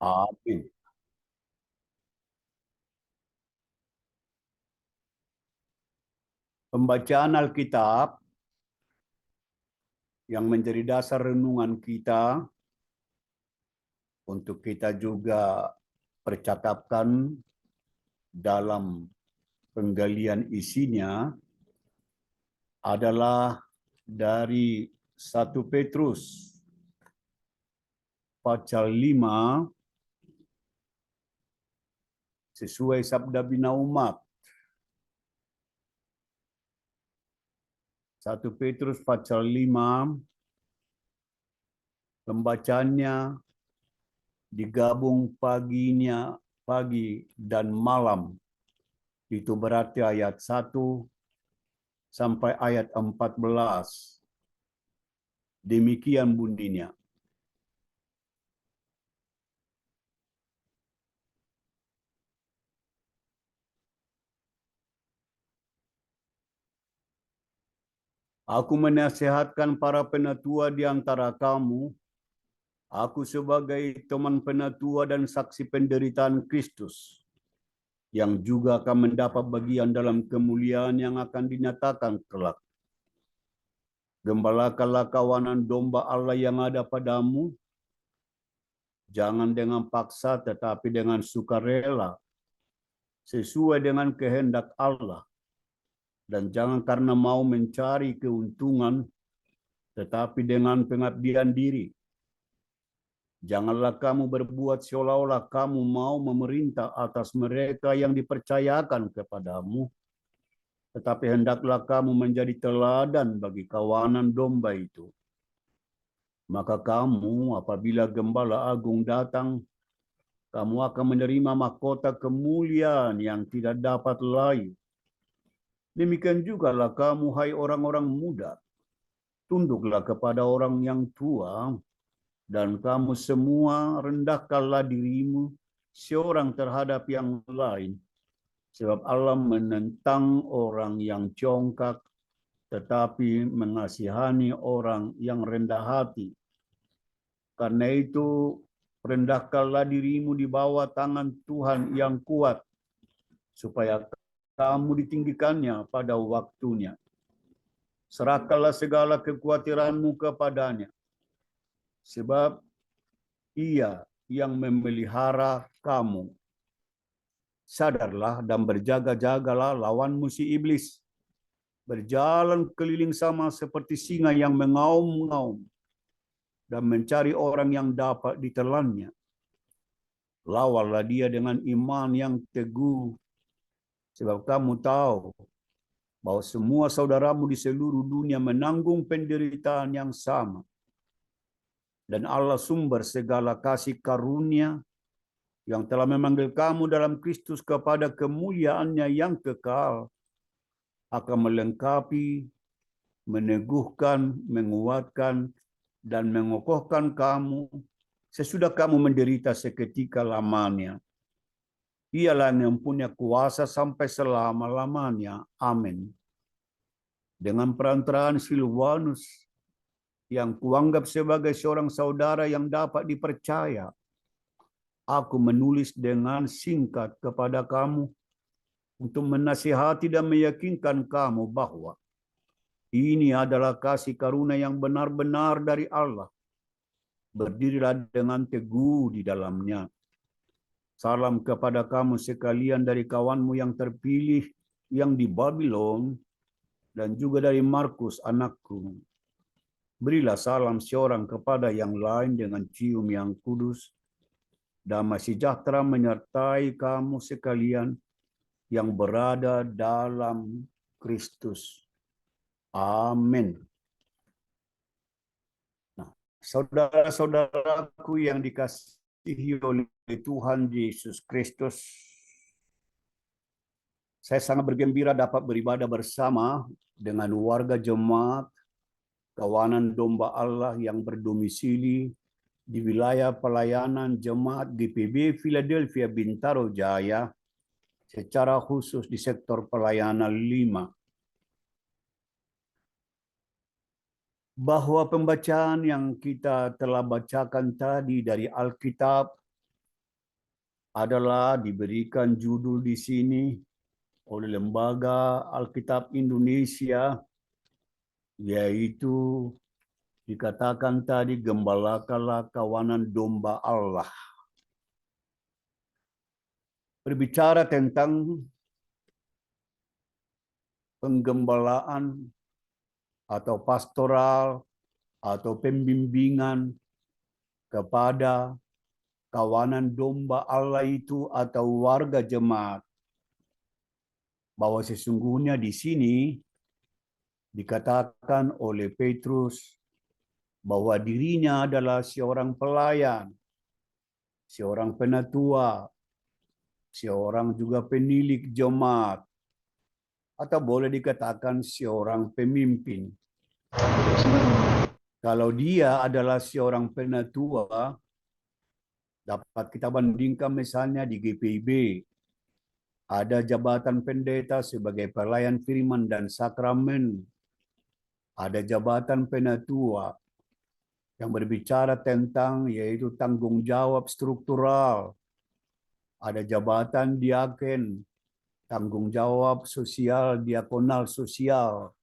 Amin. Pembacaan Alkitab yang menjadi dasar renungan kita untuk kita juga percakapkan dalam penggalian isinya adalah dari 1 Petrus pasal 5 sesuai sabda bina umat. 1 Petrus pasal 5 pembacaannya digabung pagi dan malam. Itu berarti ayat 1 sampai ayat 14. Demikian bunyinya. Aku menasihatkan para penatua di antara kamu, aku sebagai teman penatua dan saksi penderitaan Kristus, yang juga akan mendapat bagian dalam kemuliaan yang akan dinyatakan kelak. Gembalakanlah kawanan domba Allah yang ada padamu, jangan dengan paksa tetapi dengan sukarela, sesuai dengan kehendak Allah. Dan jangan karena mau mencari keuntungan, tetapi dengan pengabdian diri. Janganlah kamu berbuat seolah-olah kamu mau memerintah atas mereka yang dipercayakan kepadamu, tetapi hendaklah kamu menjadi teladan bagi kawanan domba itu. Maka kamu, apabila Gembala Agung datang, kamu akan menerima mahkota kemuliaan yang tidak dapat layu. Demikian jugalah kamu, hai orang-orang muda, tunduklah kepada orang yang tua, dan kamu semua rendahkanlah dirimu seorang terhadap yang lain, sebab Allah menentang orang yang congkak, tetapi mengasihani orang yang rendah hati. Karena itu, rendahkanlah dirimu di bawah tangan Tuhan yang kuat, supaya kamu ditinggikannya pada waktunya. Serahkanlah segala kekhawatiranmu kepadanya, sebab Ia yang memelihara kamu. Sadarlah dan berjaga-jagalah lawan musuh iblis. Berjalan keliling sama seperti singa yang mengaum-ngaum dan mencari orang yang dapat ditelannya. Lawanlah dia dengan iman yang teguh, sebab kamu tahu bahwa semua saudaramu di seluruh dunia menanggung penderitaan yang sama. Dan Allah sumber segala kasih karunia yang telah memanggil kamu dalam Kristus kepada kemuliaannya yang kekal, akan melengkapi, meneguhkan, menguatkan, dan mengokohkan kamu sesudah kamu menderita seketika lamanya. Ialah yang punya kuasa sampai selama-lamanya. Amin. Dengan perantaraan Silvanus, yang kuanggap sebagai seorang saudara yang dapat dipercaya, aku menulis dengan singkat kepada kamu untuk menasihati dan meyakinkan kamu bahwa ini adalah kasih karunia yang benar-benar dari Allah. Berdirilah dengan teguh di dalamnya. Salam kepada kamu sekalian dari kawanmu yang terpilih yang di Babylon, dan juga dari Markus anakku. Berilah salam seorang kepada yang lain dengan cium yang kudus. Damai sejahtera menyertai kamu sekalian yang berada dalam Kristus. Amin. Nah, saudara-saudaraku yang dikasihi oleh Tuhan Yesus Kristus, saya sangat bergembira dapat beribadah bersama dengan warga jemaat kawanan domba Allah yang berdomisili di wilayah pelayanan jemaat GPB Philadelphia Bintaro Jaya, secara khusus di sektor pelayanan 5. Bahwa pembacaan yang kita telah bacakan tadi dari Alkitab adalah diberikan judul di sini oleh Lembaga Alkitab Indonesia, yaitu dikatakan tadi, gembalakanlah kawanan domba Allah. Berbicara tentang penggembalaan atau pastoral atau pembimbingan kepada kawanan domba Allah itu atau warga jemaat, bahwa sesungguhnya di sini dikatakan oleh Petrus bahwa dirinya adalah seorang pelayan, seorang penatua, seorang juga penilik jemaat, atau boleh dikatakan seorang pemimpin. Kalau dia adalah seorang penatua, dapat kita bandingkan misalnya di GPIB, ada jabatan pendeta sebagai pelayan firman dan sakramen. Ada jabatan penatua yang berbicara tentang yaitu tanggung jawab struktural. Ada jabatan diaken, tanggung jawab sosial, diakonal sosial.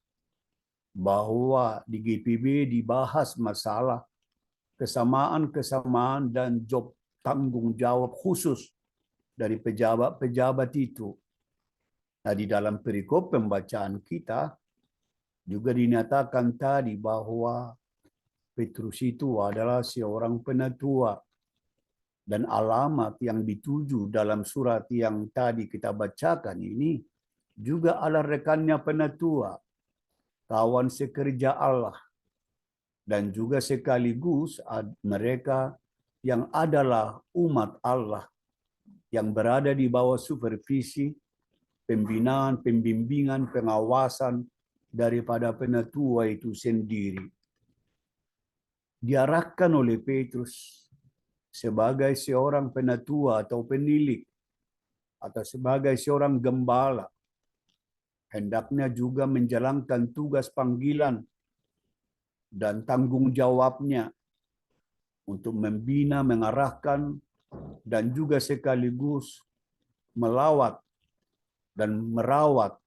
Bahwa di GPB dibahas masalah kesamaan-kesamaan dan job tanggung jawab khusus dari pejabat-pejabat itu. Nah, di dalam perikop pembacaan kita juga dinyatakan tadi bahwa Petrus itu adalah seorang penatua, dan alamat yang dituju dalam surat yang tadi kita bacakan ini juga adalah rekannya penatua, kawan sekerja Allah, dan juga sekaligus mereka yang adalah umat Allah yang berada di bawah supervisi, pembinaan, pembimbingan, pengawasan daripada penatua itu sendiri. Diarahkan oleh Petrus sebagai seorang penatua atau penilik, atau sebagai seorang gembala, hendaknya juga menjalankan tugas panggilan dan tanggung jawabnya untuk membina, mengarahkan, dan juga sekaligus melawat dan merawat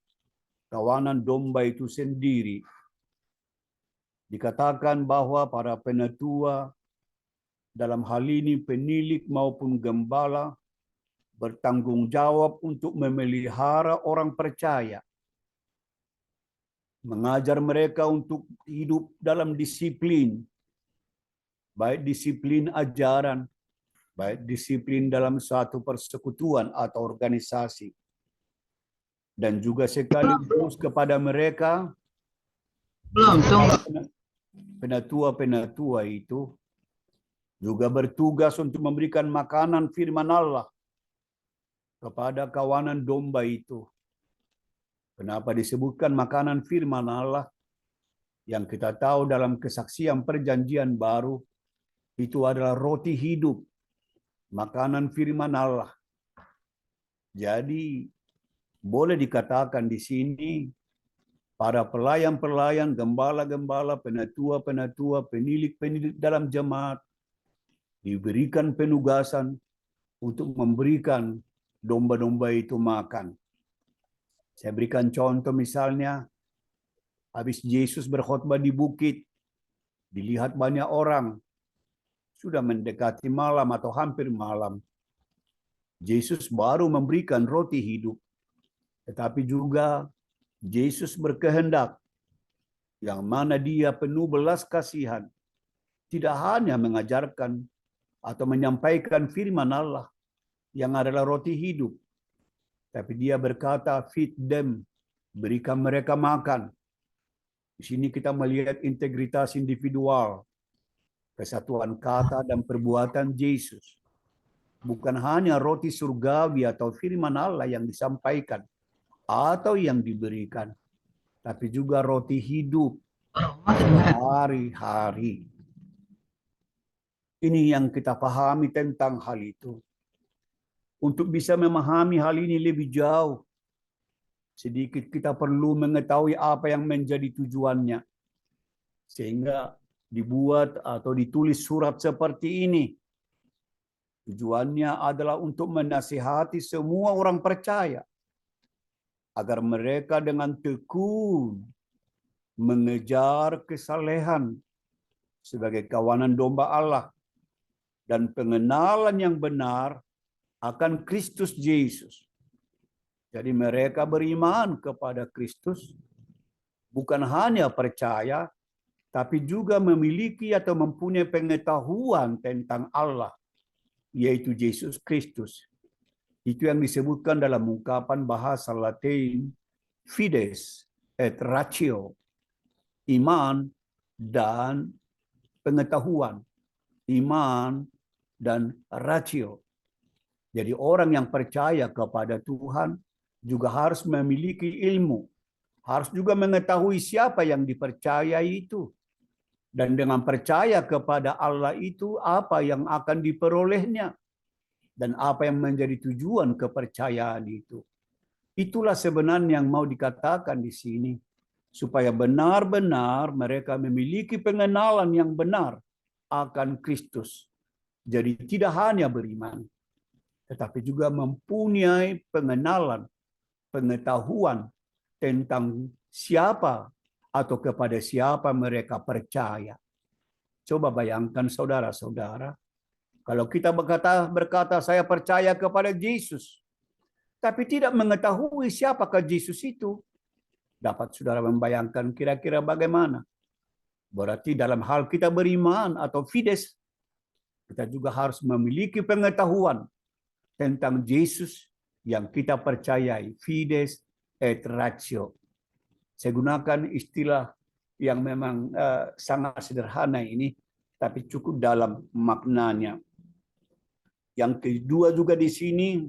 kawanan domba itu sendiri. Dikatakan bahwa para penatua, dalam hal ini penilik maupun gembala, bertanggung jawab untuk memelihara orang percaya, mengajar mereka untuk hidup dalam disiplin, baik disiplin ajaran, baik disiplin dalam suatu persekutuan atau organisasi, dan juga sekaligus kepada mereka penatua-penatua itu juga bertugas untuk memberikan makanan firman Allah kepada kawanan domba itu. Kenapa disebutkan makanan firman Allah? Yang kita tahu dalam kesaksian perjanjian baru, itu adalah roti hidup, makanan firman Allah. Jadi boleh dikatakan di sini para pelayan-pelayan, gembala-gembala, penatua-penatua, penilik-penilik dalam jemaat diberikan penugasan untuk memberikan domba-domba itu makan. Saya berikan contoh misalnya, habis Yesus berkhotbah di bukit, dilihat banyak orang, sudah mendekati malam atau hampir malam. Yesus baru memberikan roti hidup, tetapi juga Yesus berkehendak yang mana dia penuh belas kasihan, tidak hanya mengajarkan atau menyampaikan firman Allah yang adalah roti hidup, tapi dia berkata, feed them, berikan mereka makan. Di sini kita melihat integritas individual, kesatuan kata dan perbuatan Yesus. Bukan hanya roti surgawi atau firman Allah yang disampaikan atau yang diberikan, tapi juga roti hidup hari-hari. Ini yang kita pahami tentang hal itu. Untuk bisa memahami hal ini lebih jauh, sedikit kita perlu mengetahui apa yang menjadi tujuannya. Sehingga dibuat atau ditulis surat seperti ini. Tujuannya adalah untuk menasihati semua orang percaya agar mereka dengan tekun mengejar kesalehan sebagai kawanan domba Allah dan pengenalan yang benar akan Kristus Yesus. Jadi mereka beriman kepada Kristus, bukan hanya percaya, tapi juga memiliki atau mempunyai pengetahuan tentang Allah, yaitu Yesus Kristus. Itu yang disebutkan dalam ungkapan bahasa Latin, fides et ratio, iman dan pengetahuan, iman dan ratio. Jadi orang yang percaya kepada Tuhan juga harus memiliki ilmu, harus juga mengetahui siapa yang dipercayai itu. Dan dengan percaya kepada Allah itu, apa yang akan diperolehnya. Dan apa yang menjadi tujuan kepercayaan itu. Itulah sebenarnya yang mau dikatakan di sini. Supaya benar-benar mereka memiliki pengenalan yang benar akan Kristus. Jadi tidak hanya beriman, tetapi juga mempunyai pengenalan, pengetahuan tentang siapa atau kepada siapa mereka percaya. Coba bayangkan saudara-saudara, kalau kita berkata saya percaya kepada Yesus, tapi tidak mengetahui siapakah Yesus itu, dapat saudara membayangkan kira-kira bagaimana? Berarti dalam hal kita beriman atau fides, kita juga harus memiliki pengetahuan tentang Yesus yang kita percayai, fides et ratio. Saya gunakan istilah yang memang sangat sederhana ini, tapi cukup dalam maknanya. Yang kedua juga di sini,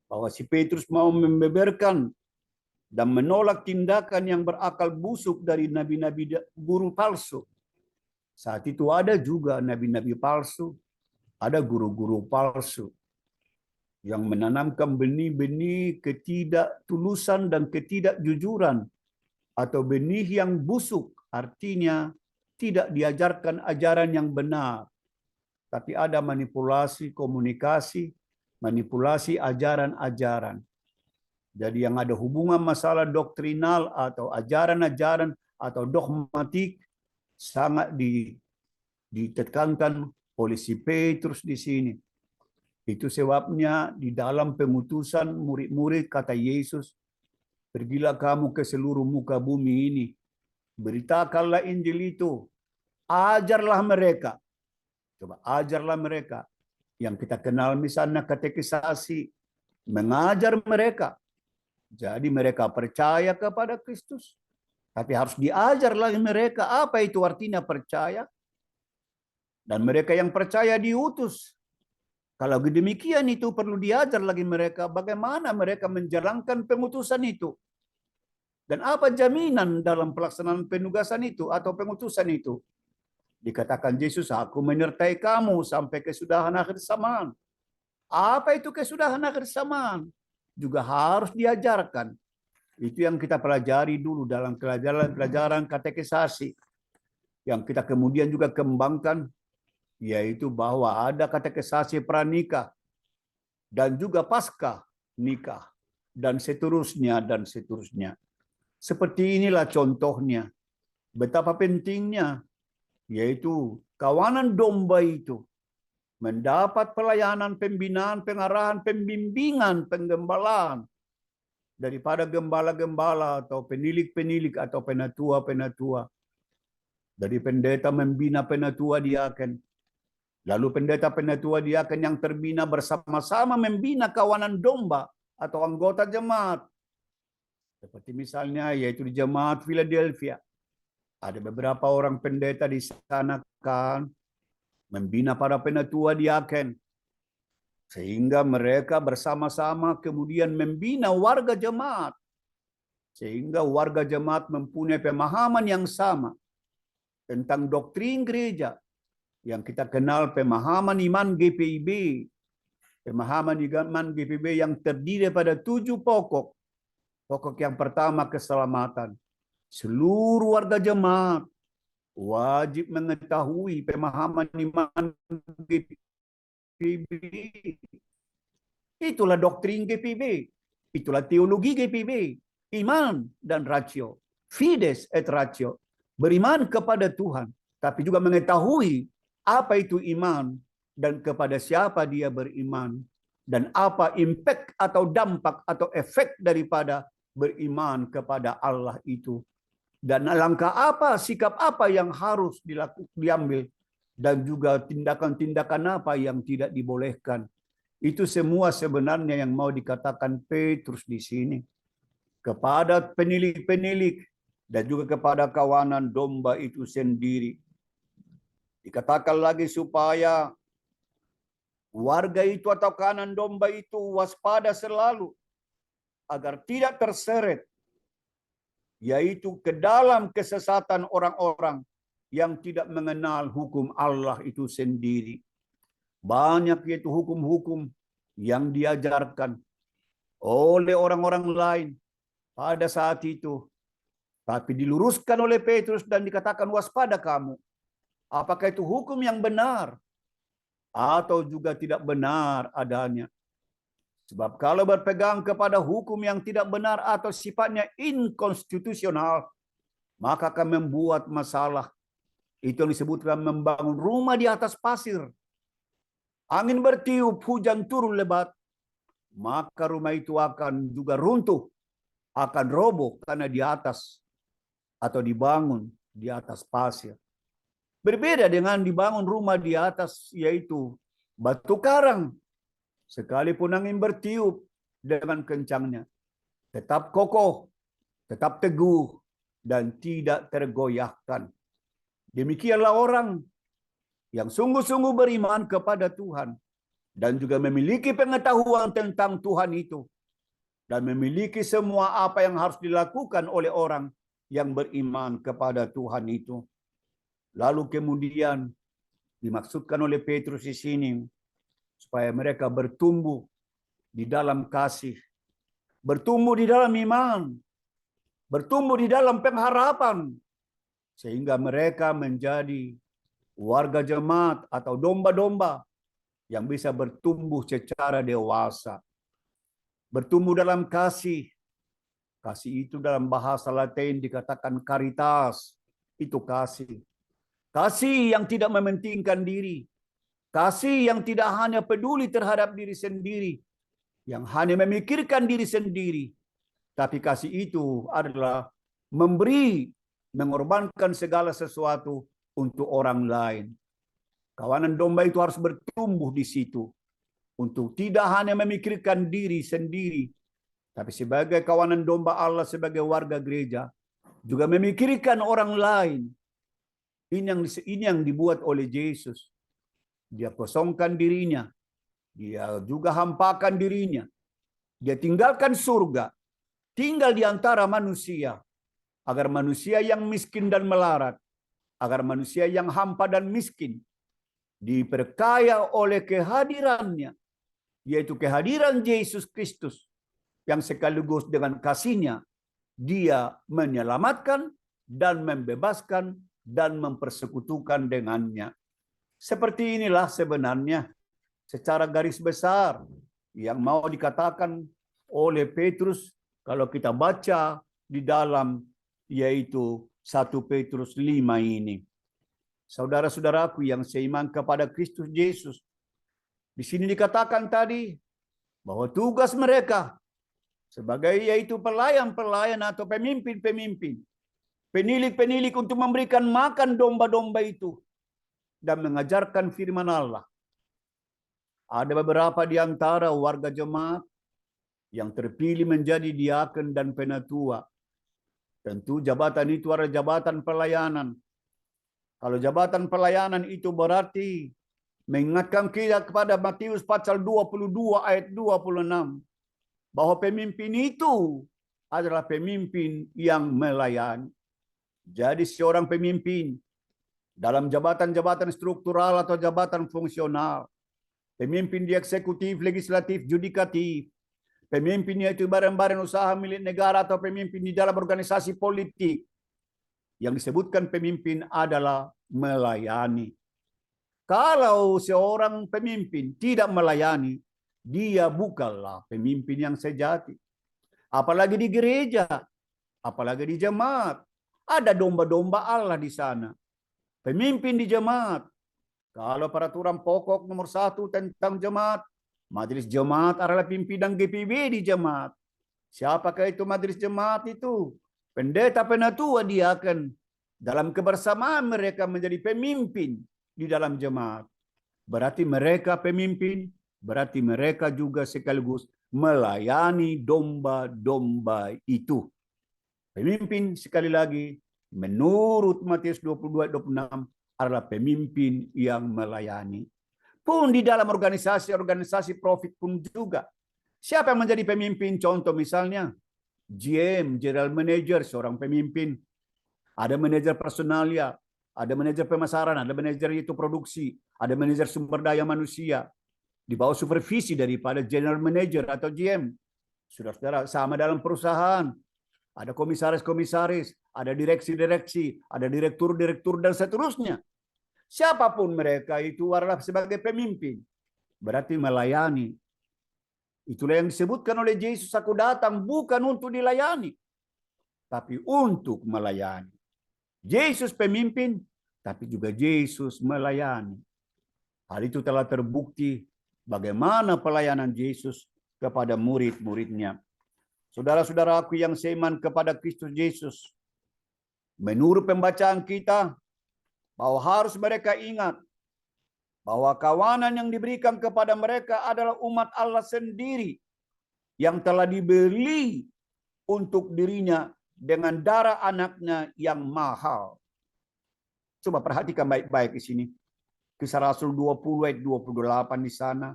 bahwa si Petrus mau membeberkan dan menolak tindakan yang berakal busuk dari nabi-nabi guru palsu. Saat itu ada juga nabi-nabi palsu, ada guru-guru palsu yang menanamkan benih-benih ketidaktulusan dan ketidakjujuran atau benih yang busuk, artinya tidak diajarkan ajaran yang benar, tapi ada manipulasi komunikasi, manipulasi ajaran-ajaran. Jadi yang ada hubungan masalah doktrinal atau ajaran-ajaran atau dogmatik sangat ditekankan oleh si Petrus di sini. Itu sebabnya di dalam pengutusan murid-murid kata Yesus, pergilah kamu ke seluruh muka bumi ini, beritakanlah Injil itu, ajarlah mereka. Coba ajarlah mereka. Yang kita kenal misalnya katekisasi, mengajar mereka. Jadi mereka percaya kepada Kristus. Tapi harus diajar lagi mereka apa itu artinya percaya. Dan mereka yang percaya diutus. Kalau demikian itu perlu diajar lagi mereka bagaimana mereka menjalankan pengutusan itu. Dan apa jaminan dalam pelaksanaan penugasan itu atau pengutusan itu. Dikatakan Yesus, aku menyertai kamu sampai kesudahan akhir zaman. Apa itu kesudahan akhir zaman? Juga harus diajarkan. Itu yang kita pelajari dulu dalam pelajaran katekisasi. Yang kita kemudian juga kembangkan, yaitu bahwa ada katekisasi pranikah dan juga pasca nikah dan seterusnya dan seterusnya. Seperti inilah contohnya betapa pentingnya, yaitu kawanan domba itu mendapat pelayanan, pembinaan, pengarahan, pembimbingan, penggembalaan daripada gembala-gembala atau penilik-penilik atau penatua-penatua. Dari pendeta membina penatua diaken. Lalu pendeta-penatua diaken yang terbina bersama-sama membina kawanan domba atau anggota jemaat. Seperti misalnya yaitu di jemaat Philadelphia. Ada beberapa orang pendeta di sana kan membina para penatua diaken. Sehingga mereka bersama-sama kemudian membina warga jemaat. Sehingga warga jemaat mempunyai pemahaman yang sama tentang doktrin gereja. Yang kita kenal pemahaman iman GPIB. Pemahaman iman GPIB yang terdiri pada 7 pokok. Pokok yang pertama keselamatan. Seluruh warga jemaat wajib mengetahui pemahaman iman GPIB GPB. Itulah doktrin GPB. Itulah teologi GPB. Iman dan ratio. Fides et ratio. Beriman kepada Tuhan. Tapi juga mengetahui apa itu iman. Dan kepada siapa dia beriman. Dan apa impact atau dampak atau efek daripada beriman kepada Allah itu. Dan langkah apa, sikap apa yang harus diambil. Dan juga tindakan-tindakan apa yang tidak dibolehkan. Itu semua sebenarnya yang mau dikatakan Petrus di sini. Kepada penilik-penilik dan juga kepada kawanan domba itu sendiri. Dikatakan lagi supaya warga itu atau kawanan domba itu waspada selalu. Agar tidak terseret. Yaitu ke dalam kesesatan orang-orang yang tidak mengenal hukum Allah itu sendiri. Banyak yaitu hukum-hukum yang diajarkan oleh orang-orang lain pada saat itu. Tapi diluruskan oleh Petrus dan dikatakan waspada kamu. Apakah itu hukum yang benar atau juga tidak benar adanya. Sebab kalau berpegang kepada hukum yang tidak benar atau sifatnya inkonstitusional, maka akan membuat masalah. Itu yang disebutkan membangun rumah di atas pasir. Angin bertiup, hujan turun lebat, maka rumah itu akan juga runtuh, akan roboh karena di atas atau dibangun di atas pasir. Berbeda dengan dibangun rumah di atas yaitu batu karang. Sekalipun angin bertiup dengan kencangnya, tetap kokoh, tetap teguh, dan tidak tergoyahkan. Demikianlah orang yang sungguh-sungguh beriman kepada Tuhan dan juga memiliki pengetahuan tentang Tuhan itu dan memiliki semua apa yang harus dilakukan oleh orang yang beriman kepada Tuhan itu. Lalu kemudian dimaksudkan oleh Petrus di sini supaya mereka bertumbuh di dalam kasih, bertumbuh di dalam iman, bertumbuh di dalam pengharapan sehingga mereka menjadi warga jemaat atau domba-domba yang bisa bertumbuh secara dewasa. Bertumbuh dalam kasih. Kasih itu dalam bahasa Latin dikatakan caritas. Itu kasih. Kasih yang tidak mementingkan diri. Kasih yang tidak hanya peduli terhadap diri sendiri. Yang hanya memikirkan diri sendiri. Tapi kasih itu adalah memberi, mengorbankan segala sesuatu untuk orang lain. Kawanan domba itu harus bertumbuh di situ. Untuk tidak hanya memikirkan diri sendiri. Tapi sebagai kawanan domba Allah, sebagai warga gereja. Juga memikirkan orang lain. Ini yang dibuat oleh Yesus. Dia kosongkan dirinya. Dia juga hampakan dirinya. Dia tinggalkan surga. Tinggal di antara manusia. Agar manusia yang miskin dan melarat. Agar manusia yang hampa dan miskin diperkaya oleh kehadirannya, yaitu kehadiran Yesus Kristus yang sekaligus dengan kasihnya dia menyelamatkan dan membebaskan dan mempersekutukan dengannya. Seperti inilah sebenarnya secara garis besar yang mau dikatakan oleh Petrus kalau kita baca di dalam yaitu 1 Petrus 5 ini. Saudara-saudaraku yang seiman kepada Kristus Yesus. Di sini dikatakan tadi bahwa tugas mereka sebagai yaitu pelayan-pelayan atau pemimpin-pemimpin. Penilik-penilik untuk memberikan makan domba-domba itu. Dan mengajarkan firman Allah. Ada beberapa di antara warga jemaat yang terpilih menjadi diaken dan penatua. Tentu jabatan itu adalah jabatan pelayanan. Kalau jabatan pelayanan itu berarti mengingatkan kita kepada Matius pasal 22 ayat 26. Bahwa pemimpin itu adalah pemimpin yang melayani. Jadi seorang pemimpin dalam jabatan-jabatan struktural atau jabatan fungsional. Pemimpin di eksekutif, legislatif, judikatif. Pemimpin yaitu badan-badan usaha milik negara atau pemimpin di dalam organisasi politik. Yang disebutkan pemimpin adalah melayani. Kalau seorang pemimpin tidak melayani, dia bukanlah pemimpin yang sejati. Apalagi di gereja, apalagi di jemaat. Ada domba-domba Allah di sana. Pemimpin di jemaat. Kalau peraturan pokok nomor 1 tentang jemaat, majelis jemaat adalah pimpinan GPB di jemaat. Siapakah itu majelis jemaat itu? Pendeta penatua dia akan dalam kebersamaan mereka menjadi pemimpin di dalam jemaat. Berarti mereka pemimpin, berarti mereka juga sekaligus melayani domba-domba itu. Pemimpin sekali lagi menurut Matius 22 ayat 26 adalah pemimpin yang melayani. Pun di dalam organisasi profit pun juga. Siapa yang menjadi pemimpin? Contoh misalnya GM, General Manager, seorang pemimpin. Ada manajer personalia, ada manajer pemasaran, ada manajer itu produksi, ada manajer sumber daya manusia. Di bawah supervisi daripada General Manager atau GM. Saudara-saudara, sama dalam perusahaan. Ada komisaris-komisaris, ada direksi-direksi, ada direktur-direktur, dan seterusnya. Siapapun mereka itu adalah sebagai pemimpin. Berarti melayani. Itulah yang disebutkan oleh Yesus, aku datang bukan untuk dilayani, tapi untuk melayani. Yesus pemimpin, tapi juga Yesus melayani. Hal itu telah terbukti bagaimana pelayanan Yesus kepada murid-muridnya. Saudara-saudaraku yang seiman kepada Kristus Yesus, menurut pembacaan kita, bahwa harus mereka ingat bahwa kawanan yang diberikan kepada mereka adalah umat Allah sendiri yang telah dibeli untuk dirinya dengan darah anaknya yang mahal. Coba perhatikan baik-baik di sini. Kisah Rasul 20 ayat 28 di sana,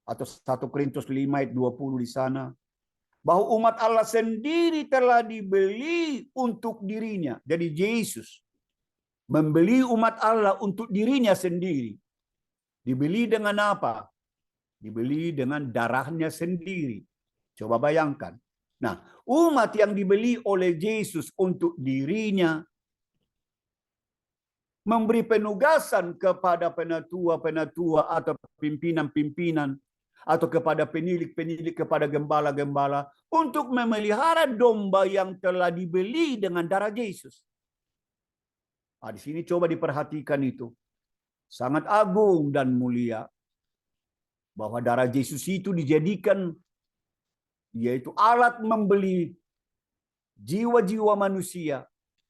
atau 1 Korintus 5 ayat 20 di sana. Bahwa umat Allah sendiri telah dibeli untuk dirinya. Jadi Yesus membeli umat Allah untuk dirinya sendiri. Dibeli dengan apa? Dibeli dengan darahnya sendiri. Coba bayangkan. Nah, umat yang dibeli oleh Yesus untuk dirinya memberi penugasan kepada penatua-penatua atau pimpinan-pimpinan atau kepada penilik-penilik, kepada gembala-gembala untuk memelihara domba yang telah dibeli dengan darah Yesus. Nah, di sini coba diperhatikan itu. Sangat agung dan mulia. Bahwa darah Yesus itu dijadikan yaitu alat membeli jiwa-jiwa manusia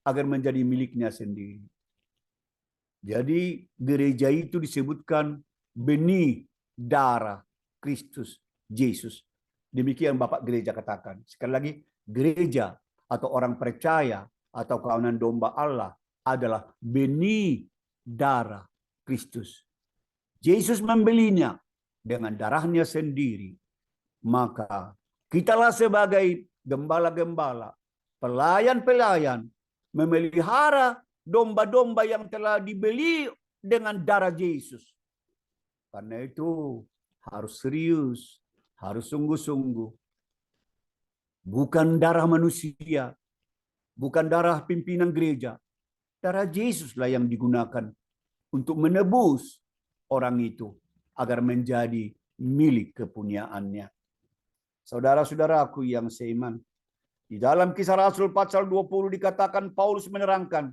agar menjadi miliknya sendiri. Jadi gereja itu disebutkan benih darah Kristus Yesus. Demikian Bapak Gereja katakan. Sekali lagi, gereja atau orang percaya atau kawanan domba Allah adalah benih darah Kristus. Yesus membelinya dengan darahnya sendiri. Maka kitalah sebagai gembala-gembala, pelayan-pelayan, memelihara domba-domba yang telah dibeli dengan darah Yesus. Karena itu harus serius, harus sungguh-sungguh. Bukan darah manusia, bukan darah pimpinan gereja. Darah Yesuslah yang digunakan untuk menebus orang itu agar menjadi milik kepunyaannya. Saudara-saudaraku yang seiman, di dalam Kisah Rasul pasal 20 dikatakan Paulus menerangkan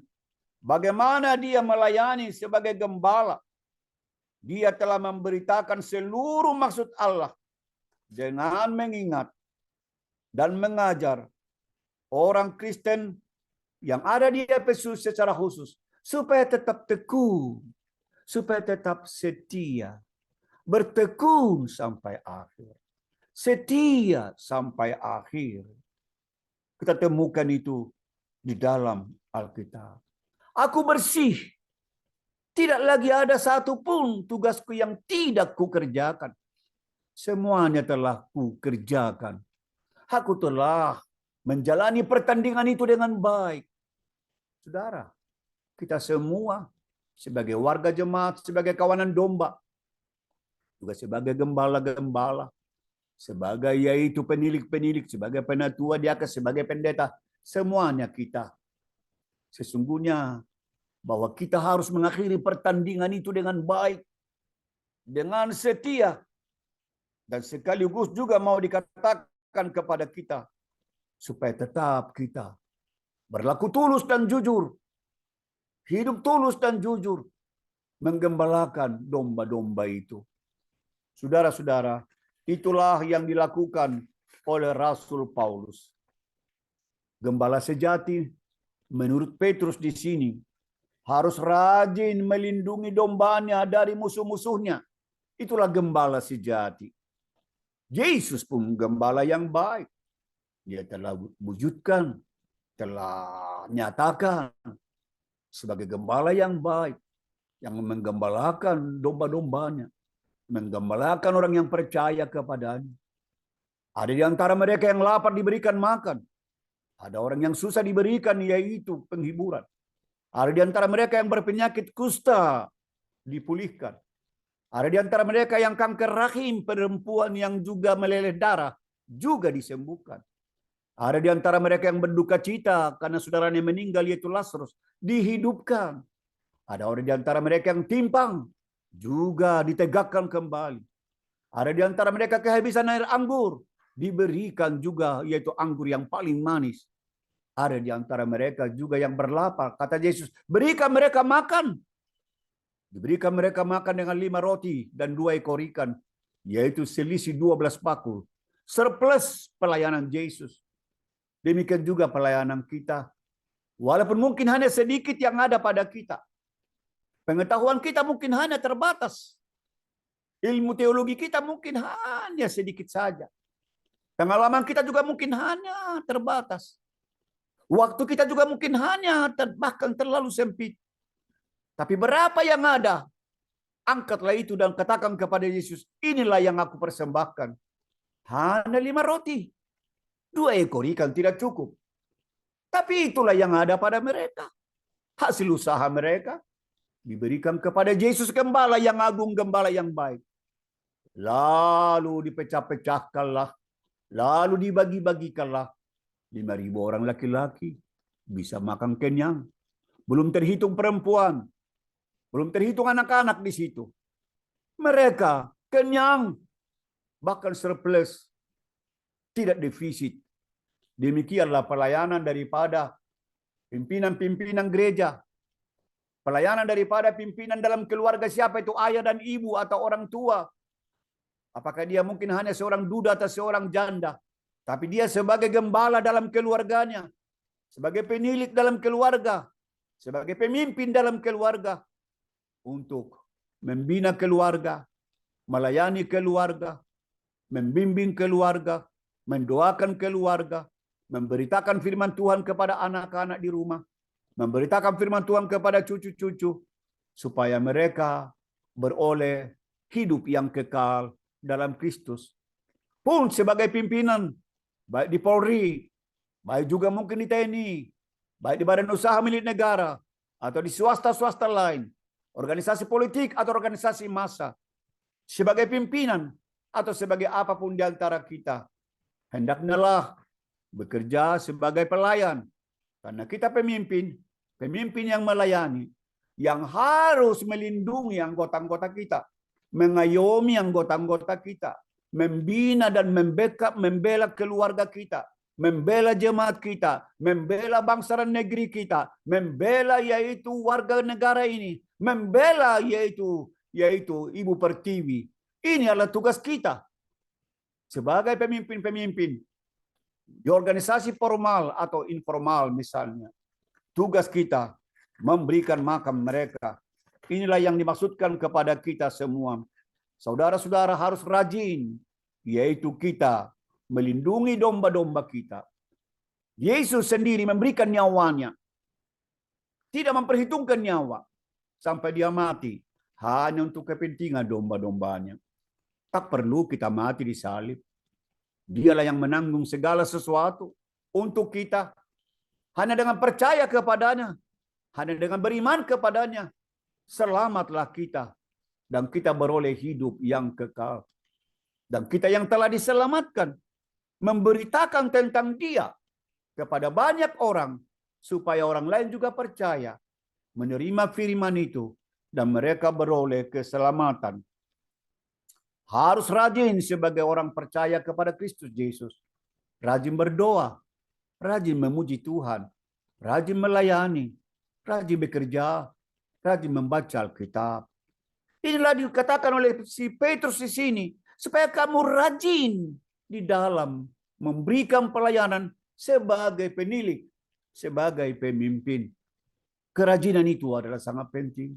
bagaimana dia melayani sebagai gembala. Dia telah memberitakan seluruh maksud Allah dengan mengingat dan mengajar orang Kristen yang ada di Efesus secara khusus supaya tetap tekun, supaya tetap setia, bertekun sampai akhir, setia sampai akhir. Kita temukan itu di dalam Alkitab. Aku bersih. Tidak lagi ada satu pun tugasku yang tidak kukerjakan. Semuanya telah kukerjakan. Aku telah menjalani pertandingan itu dengan baik. Saudara, kita semua sebagai warga jemaat, sebagai kawanan domba, juga sebagai gembala-gembala, sebagai yaitu penilik-penilik, sebagai penatua diakas, sebagai pendeta, semuanya kita sesungguhnya bahwa kita harus mengakhiri pertandingan itu dengan baik, dengan setia, dan sekaligus juga mau dikatakan kepada kita supaya tetap kita berlaku tulus dan jujur, hidup tulus dan jujur, menggembalakan domba-domba itu. Saudara-saudara, itulah yang dilakukan oleh Rasul Paulus. Gembala sejati menurut Petrus di sini harus rajin melindungi dombanya dari musuh-musuhnya. Itulah gembala sejati. Yesus pun gembala yang baik. Dia telah wujudkan, telah nyatakan sebagai gembala yang baik, yang menggembalakan domba-dombanya, menggembalakan orang yang percaya kepadanya. Ada di antara mereka yang lapar diberikan makan. Ada orang yang susah diberikan, yaitu penghiburan. Ada di antara mereka yang berpenyakit kusta dipulihkan. Ada di antara mereka yang kanker rahim, perempuan yang juga meleleh darah juga disembuhkan. Ada di antara mereka yang berduka cita karena saudaranya meninggal, yaitu Lazarus, dihidupkan. Ada orang di antara mereka yang timpang juga ditegakkan kembali. Ada di antara mereka kehabisan air anggur, diberikan juga, yaitu anggur yang paling manis. Ada di antara mereka juga yang berlapar. Kata Yesus, berikan mereka makan. Diberikan mereka makan dengan 5 roti dan 2 ekor ikan, yaitu selisih 12 bakul. Surplus pelayanan Yesus. Demikian juga pelayanan kita. Walaupun mungkin hanya sedikit yang ada pada kita. Pengetahuan kita mungkin hanya terbatas. Ilmu teologi kita mungkin hanya sedikit saja. Pengalaman kita juga mungkin hanya terbatas. Waktu kita juga mungkin hanya bahkan terlalu sempit. Tapi berapa yang ada? Angkatlah itu dan katakan kepada Yesus, inilah yang aku persembahkan. Hanya 5 roti. 2 ekor ikan tidak cukup. Tapi itulah yang ada pada mereka. Hasil usaha mereka diberikan kepada Yesus, gembala yang agung, gembala yang baik. Lalu dipecah-pecahkanlah. Lalu dibagi-bagikanlah. 5.000 orang laki-laki bisa makan kenyang. Belum terhitung perempuan. Belum terhitung anak-anak di situ. Mereka kenyang. Bahkan surplus. Tidak defisit. Demikianlah pelayanan daripada pimpinan-pimpinan gereja. Pelayanan daripada pimpinan dalam keluarga, siapa itu ayah dan ibu atau orang tua. Apakah dia mungkin hanya seorang duda atau seorang janda. Tapi dia sebagai gembala dalam keluarganya. Sebagai penilik dalam keluarga. Sebagai pemimpin dalam keluarga. Untuk membina keluarga. Melayani keluarga. Membimbing keluarga. Mendoakan keluarga. Memberitakan firman Tuhan kepada anak-anak di rumah. Memberitakan firman Tuhan kepada cucu-cucu. Supaya mereka beroleh hidup yang kekal dalam Kristus. Pun sebagai pimpinan, baik di Polri, baik juga mungkin di TNI, baik di badan usaha milik negara, atau di swasta-swasta lain, organisasi politik atau organisasi massa, sebagai pimpinan atau sebagai apapun di antara kita, hendaknya bekerja sebagai pelayan. Karena kita pemimpin, pemimpin yang melayani, yang harus melindungi anggota-anggota kita, mengayomi anggota-anggota kita, membina dan membela keluarga kita, membela jemaat kita, membela bangsa dan negeri kita, membela yaitu warga negara ini, membela yaitu Ibu Pertiwi. Ini adalah tugas kita sebagai pemimpin-pemimpin di organisasi formal atau informal misalnya. Tugas kita memberikan makan mereka. Inilah yang dimaksudkan kepada kita semua. Saudara-saudara harus rajin, yaitu kita melindungi domba-domba kita. Yesus sendiri memberikan nyawanya. Tidak memperhitungkan nyawa sampai dia mati. Hanya untuk kepentingan domba-dombanya. Tak perlu kita mati di salib. Dialah yang menanggung segala sesuatu untuk kita. Hanya dengan percaya kepadanya. Hanya dengan beriman kepadanya. Selamatlah kita. Dan kita beroleh hidup yang kekal. Dan kita yang telah diselamatkan. Memberitakan tentang dia kepada banyak orang. Supaya orang lain juga percaya. menerima firman itu, dan mereka beroleh keselamatan. Harus rajin sebagai orang percaya kepada Kristus Yesus. Rajin berdoa, rajin memuji Tuhan, rajin melayani, rajin bekerja, rajin membaca Alkitab. Inilah dikatakan oleh si Petrus di sini, supaya kamu rajin di dalam memberikan pelayanan sebagai penilik, sebagai pemimpin. Kerajinan itu adalah sangat penting.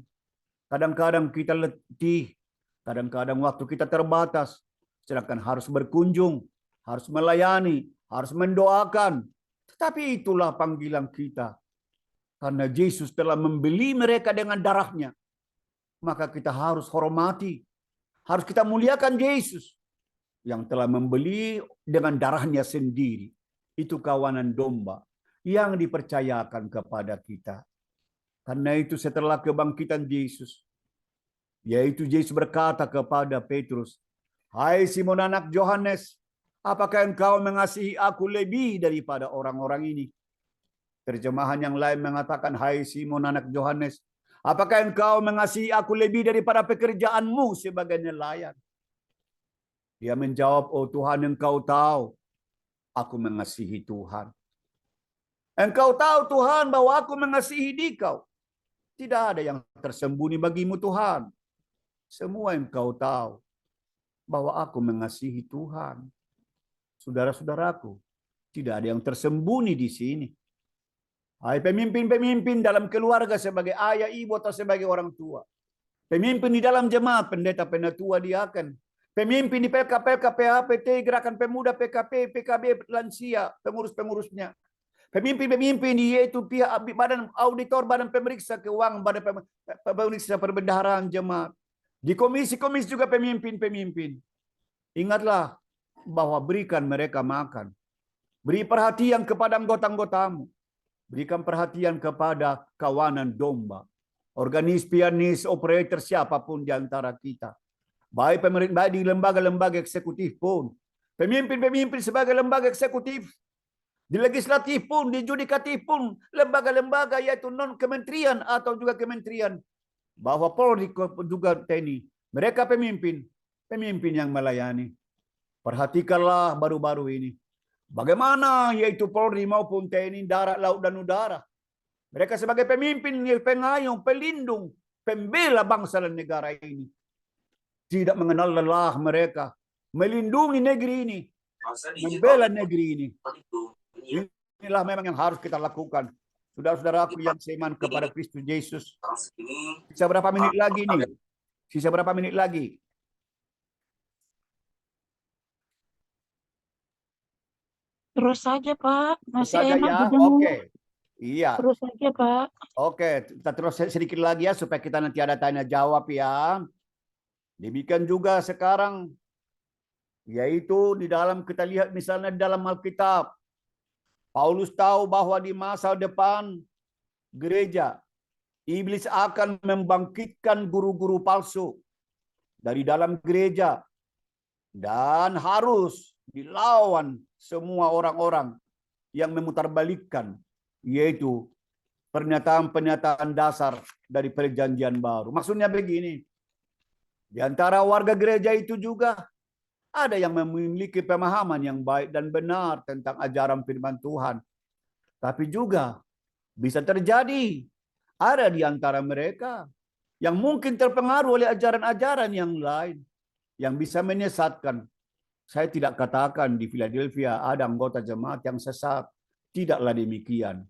Kadang-kadang kita letih, kadang-kadang waktu kita terbatas, sedangkan harus berkunjung, harus melayani, harus mendoakan. Tetapi itulah panggilan kita. Karena Yesus telah membeli mereka dengan darahnya, maka kita harus hormati, harus kita muliakan Yesus yang telah membeli dengan darahnya sendiri. Itu kawanan domba yang dipercayakan kepada kita. Karena itu setelah kebangkitan Yesus, yaitu Yesus berkata kepada Petrus, "Hai Simon anak Yohanes, apakah engkau mengasihi aku lebih daripada orang-orang ini?" Terjemahan yang lain mengatakan, "Hai Simon anak Yohanes, apakah engkau mengasihi aku lebih daripada pekerjaanmu sebagai nelayan?" Dia menjawab, "Oh Tuhan, engkau tahu aku mengasihi Tuhan. Engkau tahu Tuhan bahwa aku mengasihi Dikau. Tidak ada yang tersembunyi bagimu Tuhan. Semua engkau tahu bahwa aku mengasihi Tuhan." Saudara-saudaraku, tidak ada yang tersembunyi di sini. Hai pemimpin-pemimpin dalam keluarga sebagai ayah, ibu, atau sebagai orang tua. Pemimpin di dalam jemaat, pendeta, penatua, diaken. Pemimpin di PKPK, PHPT, Gerakan Pemuda, PKP, PKB, lansia, pengurus-pengurusnya. Pemimpin-pemimpin yaitu pihak badan auditor, badan pemeriksa keuangan, badan pemeriksa perbendaharaan jemaat. Di komisi-komisi juga pemimpin-pemimpin. Ingatlah bahwa berikan mereka makan. Beri perhatian kepada anggota-anggotamu. Berikan perhatian kepada kawanan domba. Organis, pianis, operator, siapapun di antara kita. Baik pemerintah di lembaga-lembaga eksekutif pun. Pemimpin-pemimpin sebagai lembaga eksekutif. Di legislatif pun, di judikatif pun, lembaga-lembaga yaitu non-kementerian atau juga kementerian. Bahwa Polri juga TNI. Mereka pemimpin yang melayani. Perhatikanlah baru-baru ini. Bagaimana yaitu Polri maupun TNI, darat, laut, dan udara. Mereka sebagai pemimpin, pengayom, pelindung, pembela bangsa dan negara ini. Tidak mengenal lelah mereka. Melindungi negeri ini. Membela negeri ini. Inilah memang yang harus kita lakukan. Saudara-saudaraku yang seiman kepada Kristus Yesus. Sisa berapa menit lagi nih? Sisa berapa menit lagi? Terus saja, Pak. Masih Saja enak ya. didengar. Oke. Iya. Terus saja, Pak. Oke, kita terus sedikit lagi ya supaya kita nanti ada tanya jawab ya. Demikian juga sekarang, yaitu di dalam kita lihat misalnya di dalam Alkitab, Paulus tahu bahwa di masa depan gereja, iblis akan membangkitkan guru-guru palsu dari dalam gereja dan harus dilawan semua orang-orang yang memutarbalikkan, yaitu pernyataan-pernyataan dasar dari perjanjian baru. Maksudnya begini, di antara warga gereja itu juga ada yang memiliki pemahaman yang baik dan benar tentang ajaran firman Tuhan. Tapi juga bisa terjadi ada di antara mereka yang mungkin terpengaruh oleh ajaran-ajaran yang lain yang bisa menyesatkan. Saya tidak katakan di Philadelphia ada anggota jemaat yang sesat. Tidaklah demikian.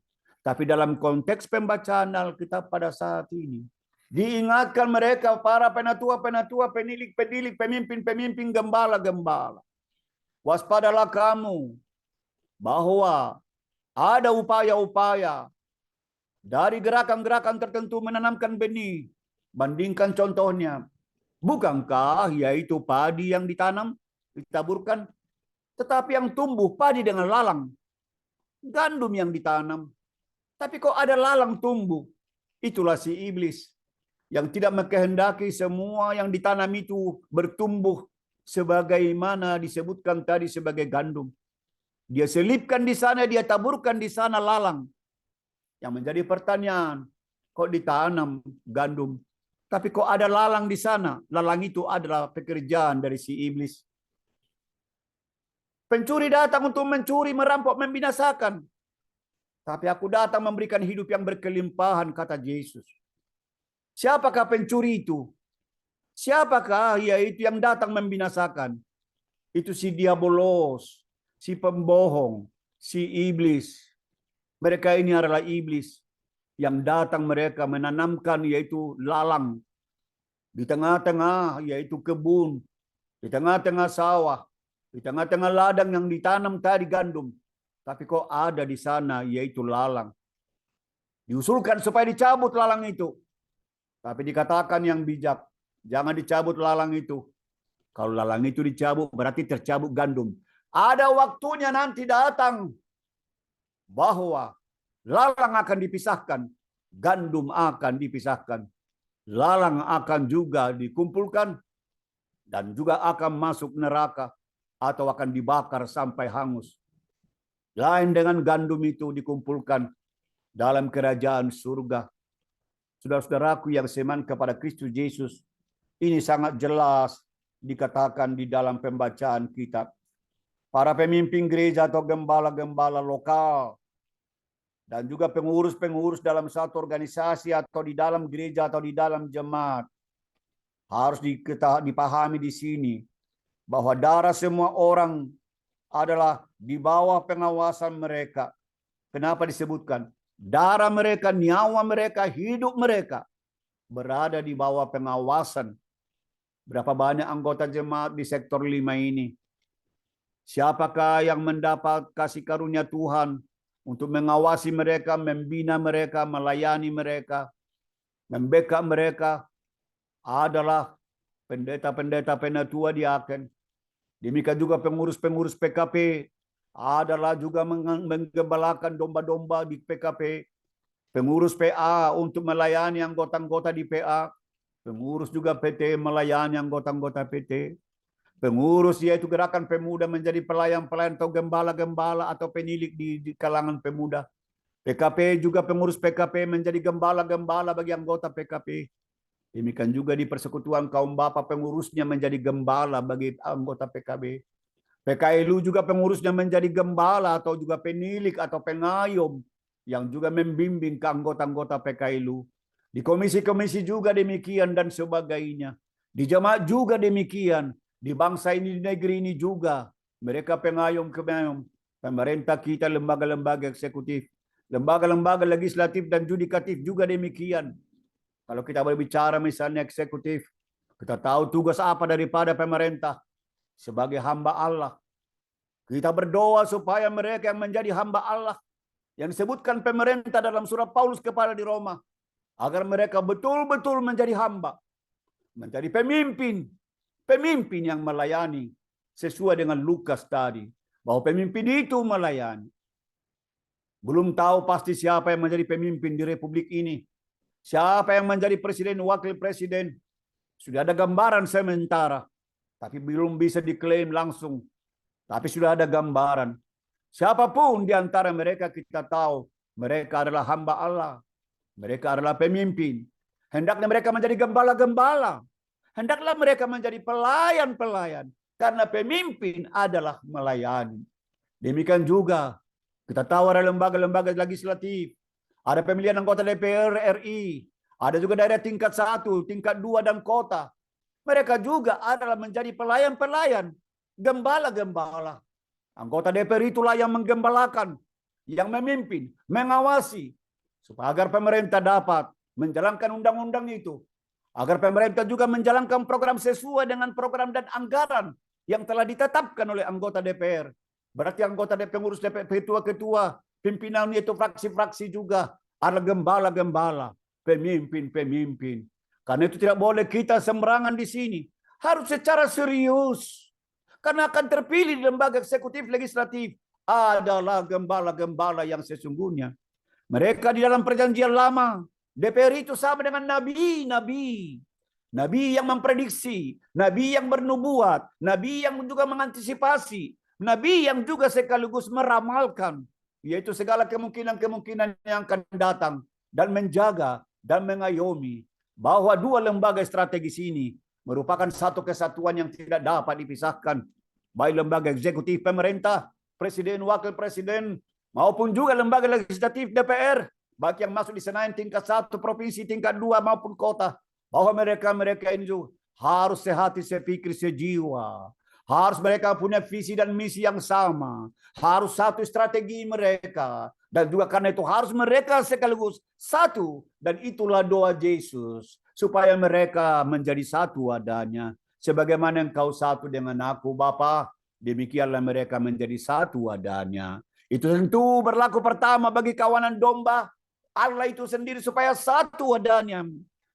Tapi dalam konteks pembacaan Alkitab pada saat ini, diingatkan mereka para penatua-penatua, penilik-penilik, pemimpin-pemimpin, gembala-gembala. Waspadalah kamu bahwa ada upaya-upaya dari gerakan-gerakan tertentu menanamkan benih. Bandingkan contohnya, bukankah yaitu padi yang ditanam, ditaburkan, tetapi yang tumbuh padi dengan lalang. Gandum yang ditanam, tapi kok ada lalang tumbuh. Itulah si iblis yang tidak mengkehendaki semua yang ditanam itu bertumbuh sebagaimana disebutkan tadi sebagai gandum. Dia selipkan di sana, dia taburkan di sana lalang. Yang menjadi pertanyaan, kok ditanam gandum. Tapi kok ada lalang di sana. Lalang itu adalah pekerjaan dari si iblis. Pencuri datang untuk mencuri, merampok, membinasakan. Tapi aku datang memberikan hidup yang berkelimpahan, kata Yesus. Siapakah pencuri itu? Siapakah yaitu yang datang membinasakan? Itu si diabolos, si pembohong, si iblis. Mereka ini adalah iblis yang datang mereka menanamkan yaitu lalang di tengah-tengah yaitu kebun, di tengah-tengah sawah, di tengah-tengah ladang yang ditanam tadi gandum. Tapi kok ada di sana yaitu lalang. Diusulkan supaya dicabut lalang itu. Tapi dikatakan yang bijak, jangan dicabut lalang itu. Kalau lalang itu dicabut berarti tercabut gandum. Ada waktunya nanti datang bahwa lalang akan dipisahkan, gandum akan dipisahkan. Lalang akan juga dikumpulkan dan juga akan masuk neraka atau akan dibakar sampai hangus. Lain dengan gandum itu dikumpulkan dalam kerajaan surga. Saudara-saudaraku yang seiman kepada Kristus Yesus, ini sangat jelas dikatakan di dalam pembacaan kitab. Para pemimpin gereja atau gembala-gembala lokal dan juga pengurus-pengurus dalam satu organisasi atau di dalam gereja atau di dalam jemaat harus dipahami di sini bahwa darah semua orang adalah di bawah pengawasan mereka. Kenapa disebutkan? Darah mereka, nyawa mereka, hidup mereka berada di bawah pengawasan. Berapa banyak anggota jemaat di sektor 5 ini? Siapakah yang mendapat kasih karunia Tuhan untuk mengawasi mereka, membina mereka, melayani mereka, membackup mereka? Adalah pendeta-pendeta penatua diaken. Demikian juga pengurus-pengurus PKP adalah juga menggembalakan domba-domba di PKP. Pengurus PA untuk melayani anggota-anggota di PA. Pengurus juga PT melayani anggota-anggota PT. Pengurus yaitu gerakan pemuda menjadi pelayan-pelayan atau gembala-gembala atau penilik di kalangan pemuda. PKP juga pengurus PKP menjadi gembala-gembala bagi anggota PKP. Demikian juga di persekutuan kaum bapa pengurusnya menjadi gembala bagi anggota PKB. PKLU juga pengurusnya menjadi gembala atau juga penilik atau pengayom yang juga membimbing ke anggota-anggota PKLU. Di komisi-komisi juga demikian dan sebagainya. Di jemaat juga demikian. Di bangsa ini, di negeri ini juga. Mereka pengayom-pengayom. Pemerintah kita, lembaga-lembaga eksekutif. Lembaga-lembaga legislatif dan judikatif juga demikian. Kalau kita berbicara misalnya eksekutif, kita tahu tugas apa daripada pemerintah sebagai hamba Allah. Kita berdoa supaya mereka yang menjadi hamba Allah, yang disebutkan pemerintah dalam surat Paulus kepada di Roma, agar mereka betul-betul menjadi hamba, menjadi pemimpin, pemimpin yang melayani sesuai dengan Lukas tadi, bahwa pemimpin itu melayani. Belum tahu pasti siapa yang menjadi pemimpin di republik ini. Siapa yang menjadi presiden, wakil presiden. Sudah ada gambaran sementara. Tapi belum bisa diklaim langsung. Tapi sudah ada gambaran. Siapapun di antara mereka kita tahu. Mereka adalah hamba Allah. Mereka adalah pemimpin. Hendaknya mereka menjadi gembala-gembala. Hendaklah mereka menjadi pelayan-pelayan. Karena pemimpin adalah melayani. Demikian juga kita tahu ada lembaga-lembaga legislatif. Ada pemilihan anggota DPR RI. Ada juga daerah tingkat 1, tingkat 2 dan kota. Mereka juga adalah menjadi pelayan-pelayan. Gembala-gembala. Anggota DPR itulah yang menggembalakan. Yang memimpin, mengawasi. Supaya agar pemerintah dapat menjalankan undang-undang itu. Agar pemerintah juga menjalankan program sesuai dengan program dan anggaran yang telah ditetapkan oleh anggota DPR. Berarti anggota DPR, pengurus DPR, ketua-ketua, pimpinan itu fraksi-fraksi juga adalah gembala-gembala, pemimpin-pemimpin. Karena itu tidak boleh kita sembarangan di sini. Harus secara serius. Karena akan terpilih di lembaga eksekutif legislatif adalah gembala-gembala yang sesungguhnya. Mereka di dalam perjanjian lama, DPR itu sama dengan nabi-nabi. Nabi yang memprediksi, nabi yang bernubuat, nabi yang juga mengantisipasi, nabi yang juga sekaligus meramalkan, yaitu segala kemungkinan-kemungkinan yang akan datang dan menjaga dan mengayomi bahwa dua lembaga strategis ini merupakan satu kesatuan yang tidak dapat dipisahkan, baik lembaga eksekutif pemerintah, presiden, wakil presiden, maupun juga lembaga legislatif DPR, baik yang masuk di Senayan tingkat 1, provinsi tingkat 2 maupun kota, bahwa mereka ini juga harus sehati, sepikir, sejiwa. Harus mereka punya visi dan misi yang sama. Harus satu strategi mereka. Dan juga karena itu harus mereka sekaligus satu. Dan itulah doa Yesus. Supaya mereka menjadi satu adanya. Sebagaimana engkau satu dengan aku, Bapa, demikianlah mereka menjadi satu adanya. Itu tentu berlaku pertama bagi kawanan domba Allah itu sendiri supaya satu adanya.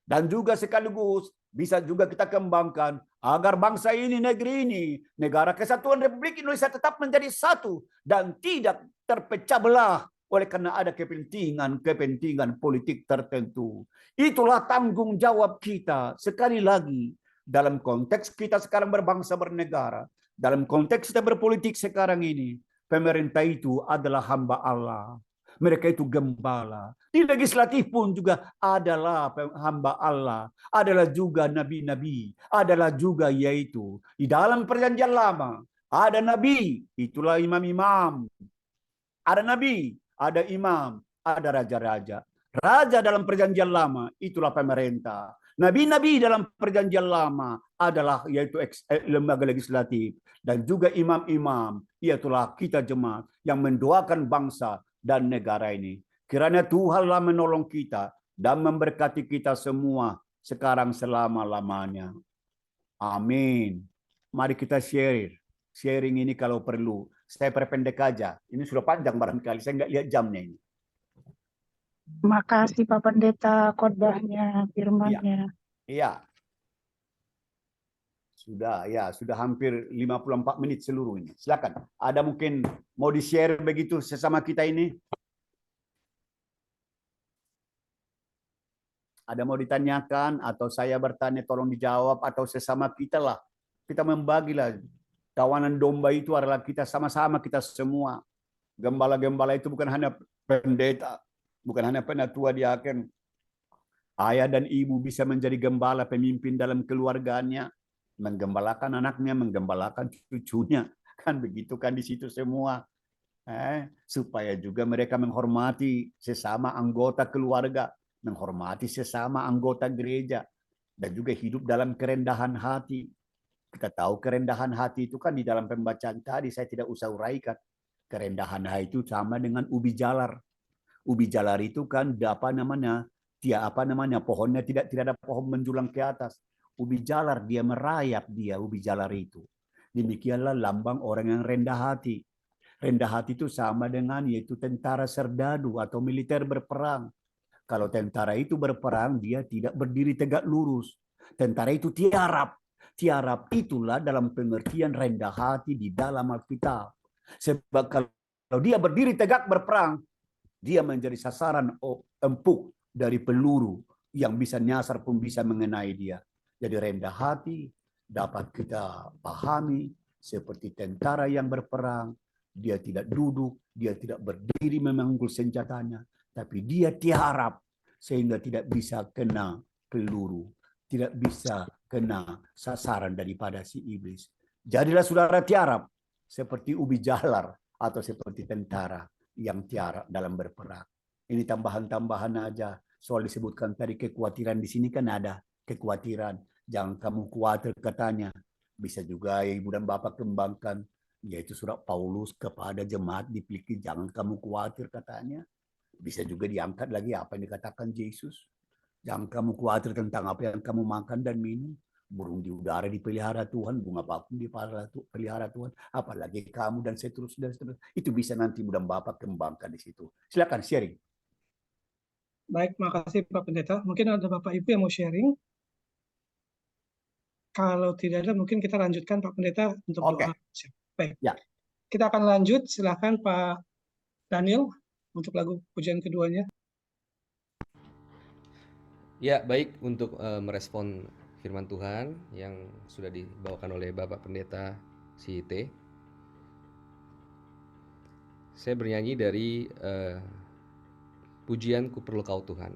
Dan juga sekaligus bisa juga kita kembangkan agar bangsa ini, negeri ini, negara kesatuan Republik Indonesia tetap menjadi satu dan tidak terpecah belah oleh karena ada kepentingan politik tertentu. Itulah tanggung jawab kita. Sekali lagi, dalam konteks kita sekarang berbangsa bernegara, dalam konteks kita berpolitik sekarang ini, pemerintah itu adalah hamba Allah. Mereka itu gembala. Di legislatif pun juga adalah hamba Allah. Adalah juga nabi-nabi. Adalah juga yaitu di dalam perjanjian lama. Ada nabi, itulah imam-imam. Ada nabi, ada imam, ada raja-raja. Raja dalam perjanjian lama, itulah pemerintah. Nabi-nabi dalam perjanjian lama adalah yaitu lembaga legislatif. Dan juga imam-imam, iaitulah kita jemaat yang mendoakan bangsa dan negara ini. Kiranya Tuhanlah menolong kita dan memberkati kita semua sekarang selama-lamanya. Amin. Mari kita sharing ini kalau perlu. Saya perpendek aja. Ini sudah panjang barangkali. Saya nggak lihat jamnya ini. Makasih Pak Pendeta khotbahnya, firmannya. Iya. Sudah hampir 54 menit seluruh ini. Silakan. Ada mungkin mau di-share begitu sesama kita ini? Ada mau ditanyakan atau saya bertanya tolong dijawab atau sesama kita lah. Kita membagilah. Kawanan domba itu adalah kita sama-sama kita semua. Gembala-gembala itu bukan hanya pendeta, bukan hanya penatua diaken. Ayah dan ibu bisa menjadi gembala, pemimpin dalam keluarganya, menggembalakan anaknya, menggembalakan cucunya, kan begitu kan di situ semua. Supaya juga mereka menghormati sesama anggota keluarga, menghormati sesama anggota gereja, dan juga hidup dalam kerendahan hati. Kita tahu kerendahan hati itu kan di dalam pembacaan tadi, saya tidak usah uraikan. Kerendahan hati itu sama dengan ubi jalar. Ubi jalar itu kan pohonnya tidak ada pohon menjulang ke atas. Ubi jalar dia merayap ubi jalar itu. Demikianlah lambang orang yang rendah hati. Rendah hati itu sama dengan yaitu tentara serdadu atau militer berperang. Kalau tentara itu berperang, dia tidak berdiri tegak lurus. Tentara itu tiarap. Tiarap itulah dalam pengertian rendah hati di dalam Alkitab. Sebab kalau dia berdiri tegak berperang, dia menjadi sasaran empuk dari peluru yang bisa nyasar pun bisa mengenai dia. Jadi rendah hati dapat kita pahami seperti tentara yang berperang. Dia tidak duduk, dia tidak berdiri memanggul senjatanya, tapi dia tiarap sehingga tidak bisa kena peluru, tidak bisa kena sasaran daripada si iblis. Jadilah saudara tiarap seperti ubi jalar atau seperti tentara yang tiarap dalam berperang. Ini tambahan-tambahan aja. Soal disebutkan tadi kekhawatiran di sini kan ada kekhawatiran. Jangan kamu khawatir katanya. Bisa juga ya ibu dan bapak kembangkan. Yaitu surat Paulus kepada jemaat di Filipi. Jangan kamu khawatir katanya. Bisa juga diangkat lagi apa yang dikatakan Yesus. Jangan kamu khawatir tentang apa yang kamu makan dan minum. Burung di udara dipelihara Tuhan, bunga apapun dipelihara Tuhan, apalagi kamu dan seterusnya. Itu bisa nanti mudah Bapak kembangkan di situ. Silakan sharing. Baik, makasih Pak Pendeta. Mungkin ada Bapak Ibu yang mau sharing. Kalau tidak ada, mungkin kita lanjutkan Pak Pendeta untuk doa. Baik. Ya. Kita akan lanjut. Silakan Pak Daniel untuk lagu pujian keduanya. Ya, baik, untuk merespon firman Tuhan yang sudah dibawakan oleh Bapak Pendeta CIT. Saya bernyanyi dari pujian Ku Perlu Kau Tuhan.